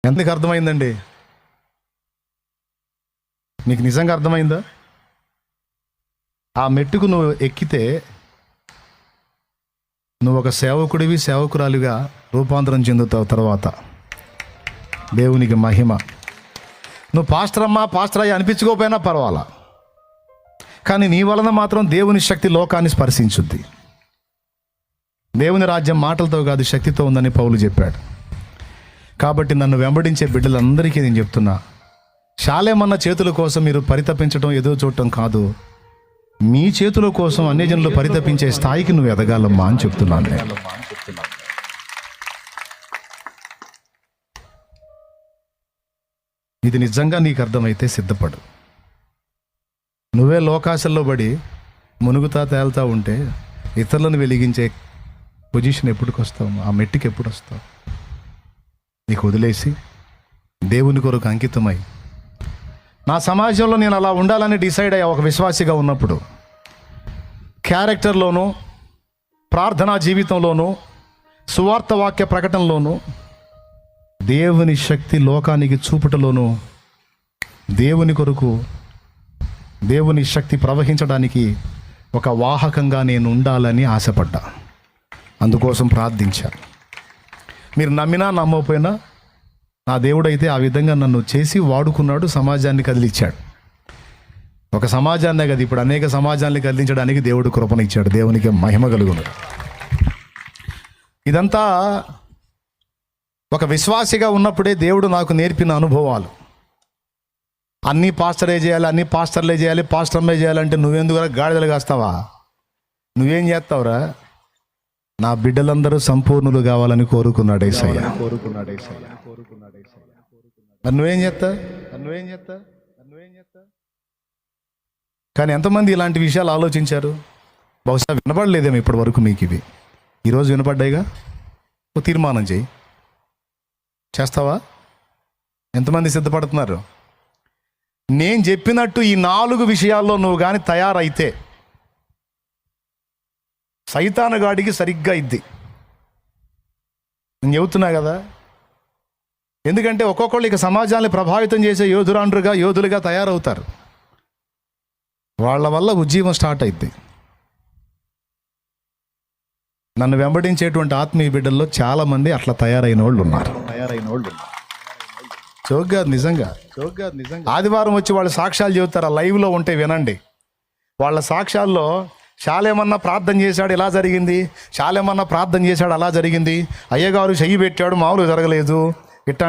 ఎంతకు అర్థమైందండి? మీకు నిజంగా అర్థమైందా? ఆ మెట్టుకు నువ్వు ఎక్కితే నువ్వు ఒక సేవకుడివి, సేవకురాలిగా రూపాంతరం చెందుతావు. తర్వాత దేవునికి మహిమ. నువ్వు పాస్టర్ అమ్మా, పాస్టర్ అయ్యి అనిపించుకోకపోయినా పర్వాలా, కానీ నీ వలన మాత్రం దేవుని శక్తి లోకాన్ని స్పర్శించుద్ది. దేవుని రాజ్యం మాటలతో కాదు, శక్తితో ఉందని పౌలు చెప్పాడు. కాబట్టి నన్ను వెంబడించే బిడ్డలందరికీ నేను చెప్తున్నా, శాలేమన్న చేతుల కోసం మీరు పరితపించడం, ఎదురు చూడటం కాదు, మీ చేతుల కోసం అన్యజనులు పరితపించే స్థాయికి నువ్వు ఎదగాలమ్మా అని చెప్తున్నాను. ఇది నిజంగా నీకు అర్థమైతే సిద్ధపడు. నువ్వే లోకాశల్లో పడి మునుగుతా తేలుతా ఉంటే ఇతరులను వెలిగించే పొజిషన్ ఎప్పటికి వస్తావు? ఆ మెట్టుకి ఎప్పుడు వస్తావు? నీకు వదిలేసి దేవుని కొరకు అంకితమై, నా సమాజంలో నేను అలా ఉండాలని డిసైడ్ అయ్యా. ఒక విశ్వాసిగా ఉన్నప్పుడు క్యారెక్టర్లోనూ, ప్రార్థనా జీవితంలోనూ, సువార్త వాక్య ప్రకటనలోనూ, దేవుని శక్తి లోకానికి చూపుటలోనూ, దేవుని కొరకు దేవుని శక్తి ప్రవహించడానికి ఒక వాహకంగా నేను ఉండాలని ఆశపడ్డా. అందుకోసం ప్రార్థించా. మీరు నమ్మినా నమ్మకపోయినా నా దేవుడైతే ఆ విధంగా నన్ను చేసి వాడుకున్నాడు, సమాజాన్ని కదిలిచ్చాడు. ఒక సమాజాన్నే కదా, ఇప్పుడు అనేక సమాజాన్ని కదిలించడానికి దేవుడు కృపనిచ్చాడు. దేవునికి మహిమ కలుగును. ఇదంతా ఒక విశ్వాసిగా ఉన్నప్పుడే దేవుడు నాకు నేర్పిన అనుభవాలు. అన్నీ పాస్టరే చేయాలి, అన్నీ పాస్టర్లే చేయాలి, పాస్టర్లే చేయాలంటే నువ్వెందుకు గాడిదలు కాస్తావా? నువ్వేం చేస్తావురా? నా బిడ్డలందరూ సంపూర్ణులు కావాలని కోరుకున్నాడు యేసయ్య. మరి నువ్వేం చేస్తా? కానీ ఎంతమంది ఇలాంటి విషయాలు ఆలోచించారు? బహుశా వినపడలేదేమో ఇప్పటి వరకు మీకు. ఇవి ఈరోజు వినపడ్డాయిగా. ఓ తీర్మానం చేయి. చేస్తావా? ఎంతమంది సిద్ధపడుతున్నారు? నేను చెప్పినట్టు ఈ 4 విషయాల్లో నువ్వు కానీ తయారైతే సైతానుగాడికి సరిగ్గా ఇద్ది. నేను చెబుతున్నా కదా. ఎందుకంటే ఒక్కొక్కళ్ళు ఇక సమాజాన్ని ప్రభావితం చేసే యోధులుగా తయారవుతారు. వాళ్ళ వల్ల ఉద్యమం స్టార్ట్ అయింది. నన్ను వెంబడించేటువంటి ఆత్మీయ బిడ్డల్లో చాలామంది అట్లా తయారైన వాళ్ళు ఉన్నారు. చోగ్గా నిజంగా ఆదివారం వచ్చి వాళ్ళు సాక్ష్యాలు చెబుతారు. ఆ లైవ్లో ఉంటే వినండి. వాళ్ళ సాక్ష్యాల్లో శాలేమన్నా ప్రార్థన చేశాడు, ఇలా జరిగింది, శాలేమన్నా ప్రార్థన చేశాడు, అలా జరిగింది, అయ్యగారు చెయ్యి పెట్టాడు, మామూలు జరగలేదు, ఇట్లా